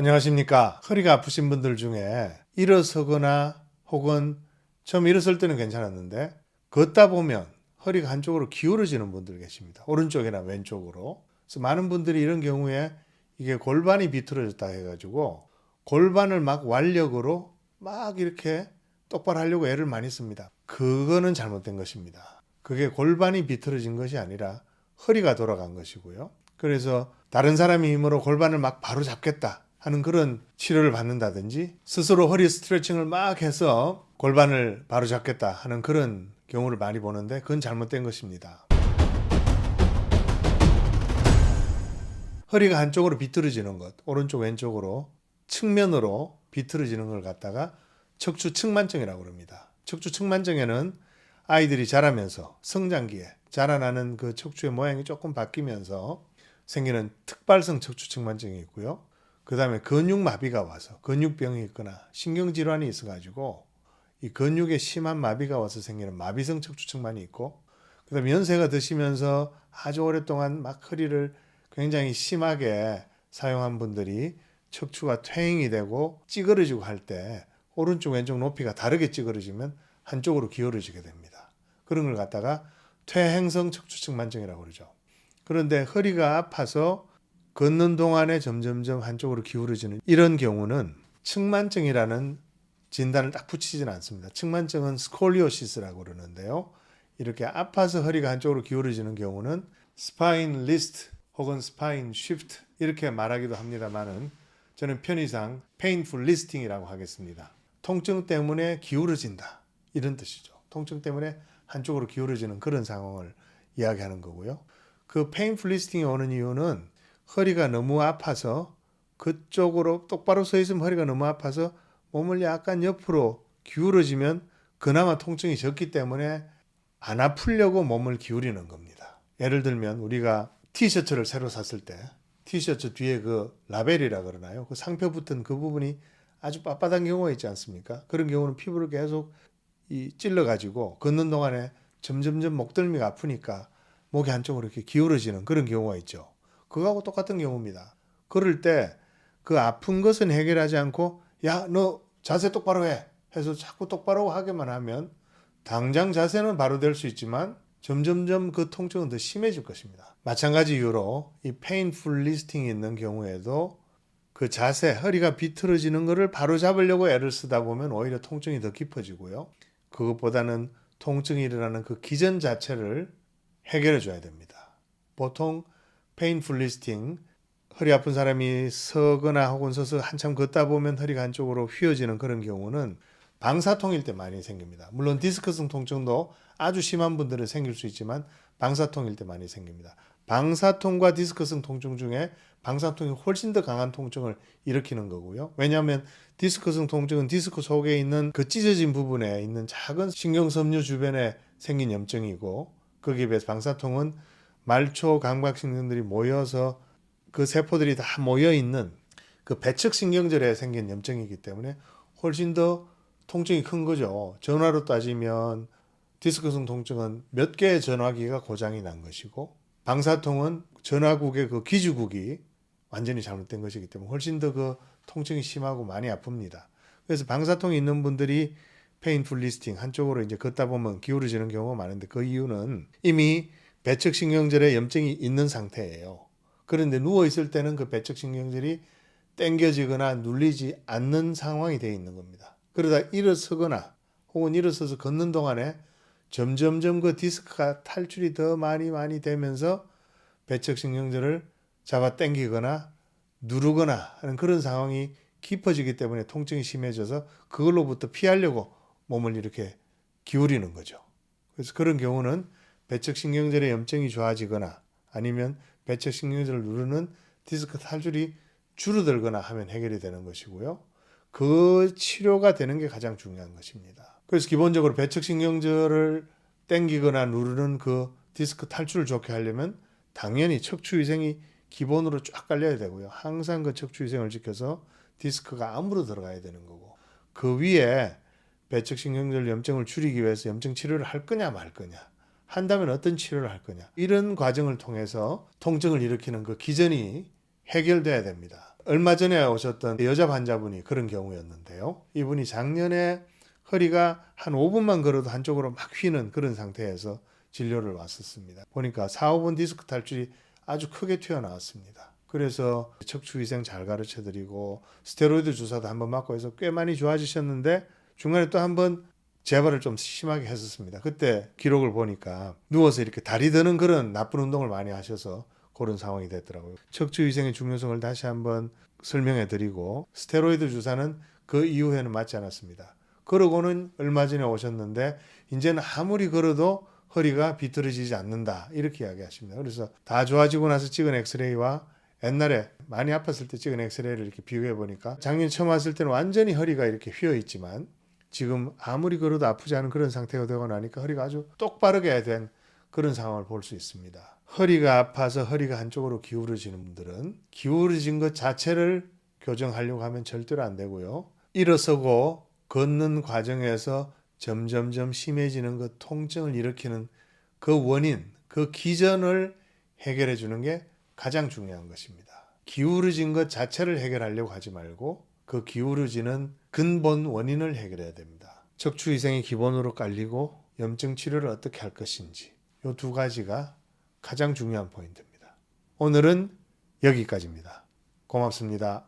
안녕하십니까. 허리가 아프신 분들 중에 일어서거나 혹은 처음 일어설 때는 괜찮았는데 걷다 보면 허리가 한쪽으로 기울어지는 분들 계십니다. 오른쪽이나 왼쪽으로. 그래서 많은 분들이 이런 경우에 이게 골반이 비틀어졌다 해가지고 골반을 막 완력으로 막 이렇게 똑바로 하려고 애를 많이 씁니다. 그거는 잘못된 것입니다. 그게 골반이 비틀어진 것이 아니라 허리가 돌아간 것이고요. 그래서 다른 사람의 힘으로 골반을 막 바로 잡겠다 하는 그런 치료를 받는다든지 스스로 허리 스트레칭을 막 해서 골반을 바로 잡겠다 하는 그런 경우를 많이 보는데 그건 잘못된 것입니다. 허리가 한쪽으로 비틀어지는 것, 오른쪽 왼쪽으로 측면으로 비틀어지는 걸 갖다가 척추측만증이라고 합니다. 척추측만증에는 아이들이 자라면서 성장기에 자라나는 그 척추의 모양이 조금 바뀌면서 생기는 특발성 척추측만증이 있고요. 그 다음에 근육마비가 와서 근육병이 있거나 신경질환이 있어가지고 이 근육에 심한 마비가 와서 생기는 마비성 척추측만이 있고, 그 다음에 연세가 드시면서 아주 오랫동안 막 허리를 굉장히 심하게 사용한 분들이 척추가 퇴행이 되고 찌그러지고 할 때 오른쪽 왼쪽 높이가 다르게 찌그러지면 한쪽으로 기울어지게 됩니다. 그런 걸 갖다가 퇴행성 척추측만증이라고 그러죠. 그런데 허리가 아파서 걷는 동안에 점점점 한쪽으로 기울어지는 이런 경우는 측만증이라는 진단을 딱 붙이지는 않습니다. 측만증은 스콜리오시스라고 그러는데요. 이렇게 아파서 허리가 한쪽으로 기울어지는 경우는 스파인 리스트 혹은 스파인 쉬프트 이렇게 말하기도 합니다만은 저는 편의상 painful listing이라고 하겠습니다. 통증 때문에 기울어진다 이런 뜻이죠. 통증 때문에 한쪽으로 기울어지는 그런 상황을 이야기하는 거고요. 그 painful listing이 오는 이유는 허리가 너무 아파서 그쪽으로 똑바로 서 있으면 허리가 너무 아파서 몸을 약간 옆으로 기울어지면 그나마 통증이 적기 때문에 안 아프려고 몸을 기울이는 겁니다. 예를 들면 우리가 티셔츠를 새로 샀을 때 티셔츠 뒤에 그 라벨이라 그러나요? 그 상표 붙은 그 부분이 아주 빳빳한 경우가 있지 않습니까? 그런 경우는 피부를 계속 찔러가지고 걷는 동안에 점점점 목덜미가 아프니까 목이 한쪽으로 이렇게 기울어지는 그런 경우가 있죠. 그거하고 똑같은 경우입니다. 그럴 때 그 아픈 것은 해결하지 않고 야, 너 자세 똑바로 해 해서 자꾸 똑바로 하게만 하면 당장 자세는 바로 될 수 있지만 점점점 그 통증은 더 심해질 것입니다. 마찬가지 이유로 이 painful listing이 있는 경우에도 그 자세, 허리가 비틀어지는 것을 바로 잡으려고 애를 쓰다 보면 오히려 통증이 더 깊어지고요. 그것보다는 통증이 일어나는 그 기전 자체를 해결해 줘야 됩니다. 보통 painful listing, 허리 아픈 사람이 서거나 혹은 서서 한참 걷다 보면 허리가 한쪽으로 휘어지는 그런 경우는 방사통일 때 많이 생깁니다. 물론 디스크성 통증도 아주 심한 분들은 생길 수 있지만 방사통일 때 많이 생깁니다. 방사통과 디스크성 통증 중에 방사통이 훨씬 더 강한 통증을 일으키는 거고요. 왜냐하면 디스크성 통증은 디스크 속에 있는 그 찢어진 부분에 있는 작은 신경섬유 주변에 생긴 염증이고, 거기에 비해서 방사통은 말초 감각신경들이 모여서 그 세포들이 다 모여 있는 그 배측신경절에 생긴 염증이기 때문에 훨씬 더 통증이 큰 거죠. 전화로 따지면 디스크성 통증은 몇 개의 전화기가 고장이 난 것이고, 방사통은 전화국의 그 기주국이 완전히 잘못된 것이기 때문에 훨씬 더 그 통증이 심하고 많이 아픕니다. 그래서 방사통이 있는 분들이 painful listing 한쪽으로 이제 걷다 보면 기울어지는 경우가 많은데 그 이유는 이미 배측신경절에 염증이 있는 상태예요. 그런데 누워 있을 때는 그 배측신경절이 당겨지거나 눌리지 않는 상황이 되어 있는 겁니다. 그러다 일어서거나 혹은 일어서서 걷는 동안에 점점점 그 디스크가 탈출이 더 많이 되면서 배측신경절을 잡아 당기거나 누르거나 하는 그런 상황이 깊어지기 때문에 통증이 심해져서 그걸로부터 피하려고 몸을 이렇게 기울이는 거죠. 그래서 그런 경우는 배측신경절의 염증이 좋아지거나 아니면 배측신경절을 누르는 디스크 탈출이 줄어들거나 하면 해결이 되는 것이고요. 그 치료가 되는 게 가장 중요한 것입니다. 그래서 기본적으로 배측신경절을 당기거나 누르는 그 디스크 탈출을 좋게 하려면 당연히 척추위생이 기본으로 쫙 깔려야 되고요. 항상 그 척추위생을 지켜서 디스크가 안으로 들어가야 되는 거고, 그 위에 배측신경절 염증을 줄이기 위해서 염증 치료를 할 거냐 말 거냐, 한다면 어떤 치료를 할 거냐, 이런 과정을 통해서 통증을 일으키는 그 기전이 해결돼야 됩니다. 얼마 전에 오셨던 여자 환자분이 그런 경우였는데요. 이분이 작년에 허리가 한 5분만 걸어도 한쪽으로 막 휘는 그런 상태에서 진료를 왔었습니다. 보니까 4, 5분 디스크 탈출이 아주 크게 튀어나왔습니다. 그래서 척추위생 잘 가르쳐드리고 스테로이드 주사도 한번 맞고 해서 꽤 많이 좋아지셨는데 중간에 또 한번 재발을 좀 심하게 했었습니다. 그때 기록을 보니까 누워서 이렇게 다리 드는 그런 나쁜 운동을 많이 하셔서 그런 상황이 됐더라고요. 척추위생의 중요성을 다시 한번 설명해 드리고 스테로이드 주사는 그 이후에는 맞지 않았습니다. 그러고는 얼마 전에 오셨는데 이제는 아무리 걸어도 허리가 비틀어지지 않는다 이렇게 이야기하십니다. 그래서 다 좋아지고 나서 찍은 엑스레이와 옛날에 많이 아팠을 때 찍은 엑스레이를 이렇게 비교해 보니까 작년 처음 왔을 때는 완전히 허리가 이렇게 휘어 있지만 지금 아무리 걸어도 아프지 않은 그런 상태가 되고 나니까 허리가 아주 똑바르게 된 그런 상황을 볼 수 있습니다. 허리가 아파서 허리가 한쪽으로 기울어지는 분들은 기울어진 것 자체를 교정하려고 하면 절대로 안 되고요. 일어서고 걷는 과정에서 점점점 심해지는 그 통증을 일으키는 그 원인, 그 기전을 해결해 주는 게 가장 중요한 것입니다. 기울어진 것 자체를 해결하려고 하지 말고 그 기울어지는 근본 원인을 해결해야 됩니다. 척추위생이 기본으로 깔리고 염증 치료를 어떻게 할 것인지 이 두 가지가 가장 중요한 포인트입니다. 오늘은 여기까지입니다. 고맙습니다.